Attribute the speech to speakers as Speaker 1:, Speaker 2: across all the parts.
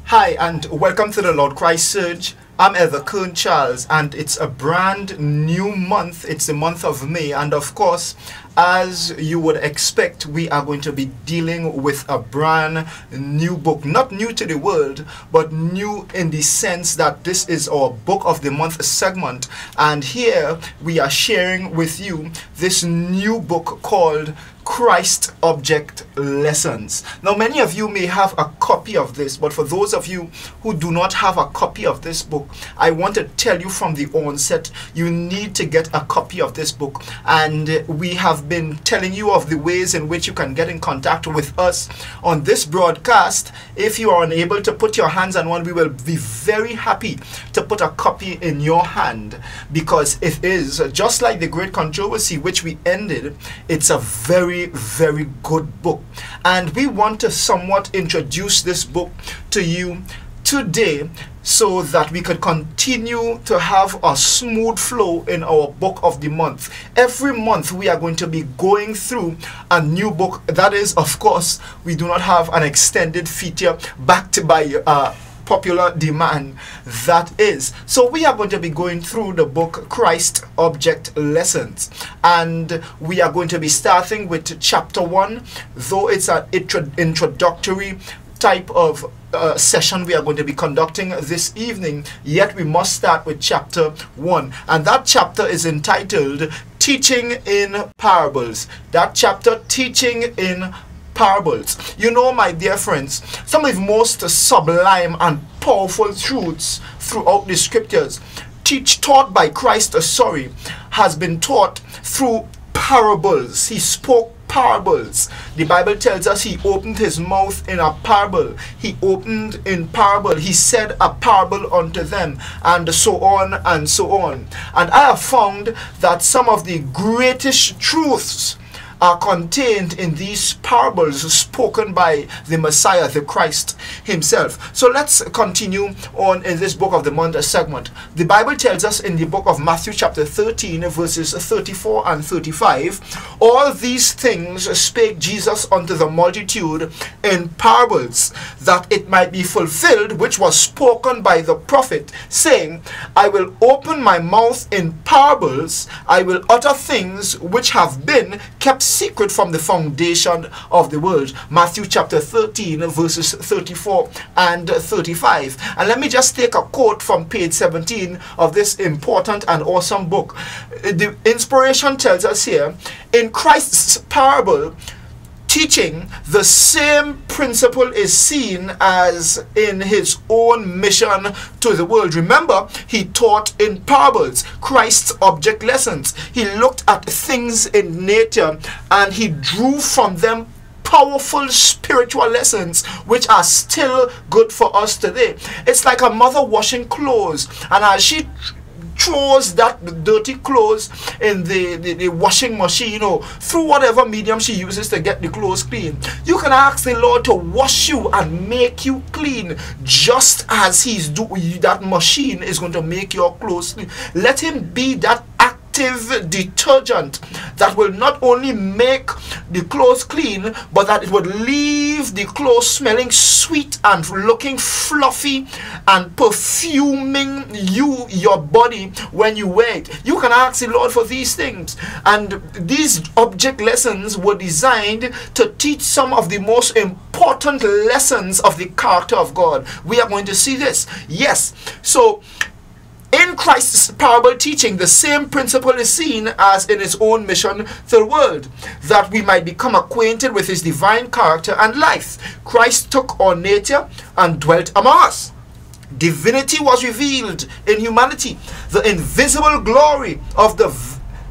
Speaker 1: Hi, and welcome to the Lord Christ Surge. I'm Elder Kern Charles, and it's a brand new month. It's the month of May, and of course, as you would expect, we are going to be dealing with a brand new book. Not new to the world, but new in the sense that this is our Book of the Month segment. And here we are sharing with you this new book called Christ Object Lessons. Now, many of you may have a copy of this, but for those of you who do not have a copy of this book, I want to tell you from the onset, you need to get a copy of this book. And we have been telling you of the ways in which you can get in contact with us on this broadcast. If you are unable to put your hands on one, we will be very happy to put a copy in your hand, because it is, just like the Great Controversy which we ended, it's a very good book, and we want to somewhat introduce this book to you today so that we could continue to have a smooth flow in our book of the month. Every month we are going to be going through a new book. That is, of course, we do not have an extended feature backed by popular demand, that is. So we are going to be going through the book Christ Object Lessons, and we are going to be starting with chapter 1. Though it's an introductory type of session we are going to be conducting this evening, yet we must start with chapter 1, and that chapter is entitled Teaching in Parables. That chapter, Teaching in Parables. You know, my dear friends, some of the most sublime and powerful truths throughout the scriptures taught by Christ, has been taught through parables. He spoke parables. The Bible tells us he opened his mouth in a parable. He opened in parable. He said a parable unto them, and so on and so on. And I have found that some of the greatest truths are contained in these parables spoken by the Messiah, the Christ himself. So let's continue on in this Book of the Month segment. The Bible tells us in the book of Matthew chapter 13 verses 34 and 35, all these things spake Jesus unto the multitude in parables, that it might be fulfilled which was spoken by the prophet, saying, I will open my mouth in parables, I will utter things which have been kept secret from the foundation of the world. Matthew chapter 13 verses 34 and 35. And let me just take a quote from page 17 of this important and awesome book. The inspiration tells us here, in Christ's parable teaching, the same principle is seen as in his own mission to the world. Remember, he taught in parables, Christ's object lessons. He looked at things in nature and he drew from them powerful spiritual lessons which are still good for us today. It's like a mother washing clothes, and as she throws that dirty clothes in the washing machine, or through whatever medium she uses to get the clothes clean, you can ask the Lord to wash you and make you clean, just as he's doing. That machine is going to make your clothes clean. Let him be that active detergent that will not only make the clothes clean, but that it would leave the clothes smelling sweet and looking fluffy and perfuming your body when you wear it. You can ask the Lord for these things, and these object lessons were designed to teach some of the most important lessons of the character of God. We are going to see this. Yes, so in Christ's parable teaching, the same principle is seen as in his own mission to the world, that we might become acquainted with his divine character and life. Christ took on nature and dwelt among us. Divinity was revealed in humanity, the invisible glory of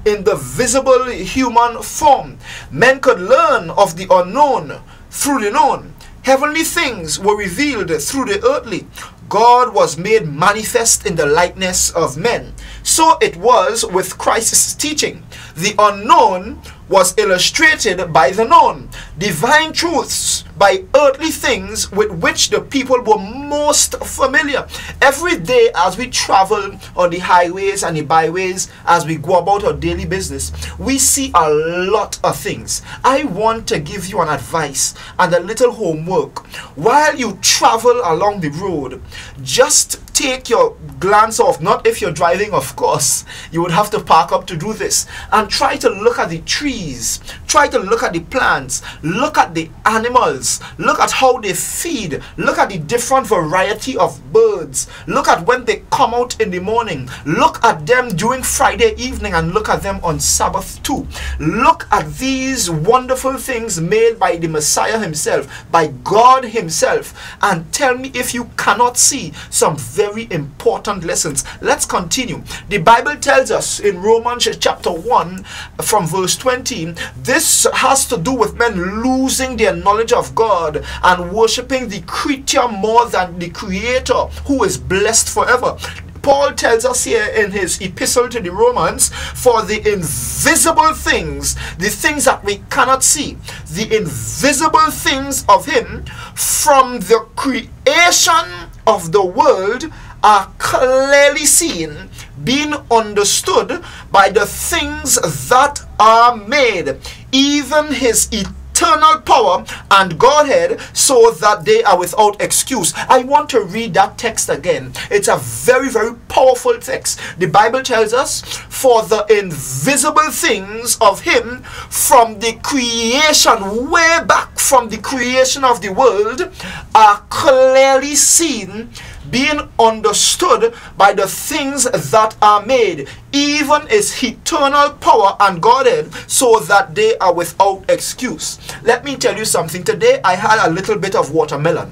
Speaker 1: in the visible human form. Men could learn of the unknown through the known. Heavenly things were revealed through the earthly. God was made manifest in the likeness of men. So it was with Christ's teaching. The unknown was illustrated by the known. Divine truths by earthly things with which the people were most familiar. Every day as we travel on the highways and the byways, as we go about our daily business, we see a lot of things. I want to give you an advice and a little homework. While you travel along the road, just take your glance off, not if you're driving, of course, you would have to park up to do this, and try to look at the trees, try to look at the plants, look at the animals, look at how they feed, look at the different variety of birds, look at when they come out in the morning, look at them during Friday evening, and look at them on Sabbath too. Look at these wonderful things made by the Messiah himself, by God himself, and tell me if you cannot see some very important lessons. Let's continue. The Bible tells us in Romans chapter 1 from verse 20, this has to do with men losing their knowledge of God and worshiping the creature more than the Creator, who is blessed forever. Paul tells us here in his epistle to the Romans, for the invisible things, the things that we cannot see, the invisible things of him from the creation of the world are clearly seen, being understood by the things that are made, even his eternal power and Godhead, so that they are without excuse. I want to read that text again. It's a very, very powerful text. The Bible tells us, for the invisible things of him from the creation, way back from the creation of the world, are clearly seen, being understood by the things that are made, even his eternal power and Godhead, so that they are without excuse. Let me tell you something. Today I had a little bit of watermelon,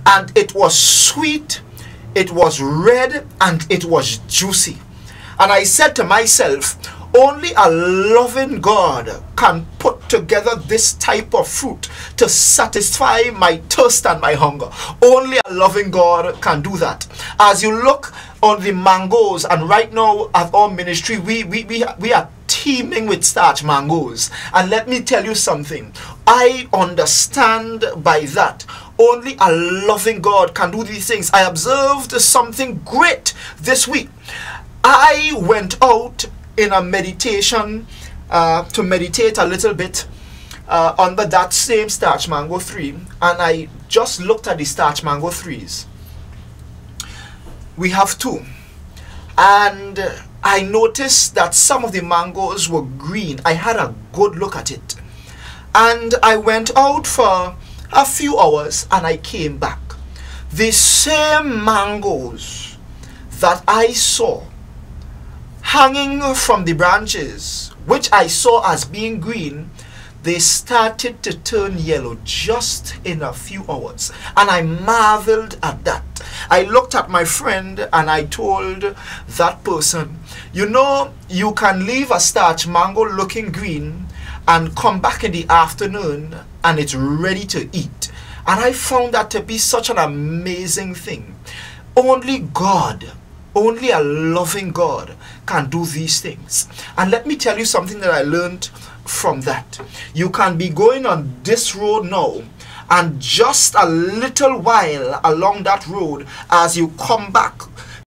Speaker 1: and it was sweet, it was red, and it was juicy. And I said to myself, only a loving God can put together this type of fruit to satisfy my thirst and my hunger. Only a loving God can do that. As you look on the mangoes, and right now at our ministry, we are teeming with starch mangoes. And let me tell you something. I understand by that. Only a loving God can do these things. I observed something great this week. I went out in a meditation to meditate a little bit under that same starch mango 3, and I just looked at the starch mango 3s. We have 2, and I noticed that some of the mangoes were green. I had a good look at it, and I went out for a few hours and I came back. The same mangoes that I saw hanging from the branches, which I saw as being green, they started to turn yellow just in a few hours. And I marveled at that. I looked at my friend and I told that person, you know, you can leave a starch mango looking green and come back in the afternoon and it's ready to eat. And I found that to be such an amazing thing. Only God, only a loving God can do these things. And let me tell you something that I learned from that. You can be going on this road now, and just a little while along that road, as you come back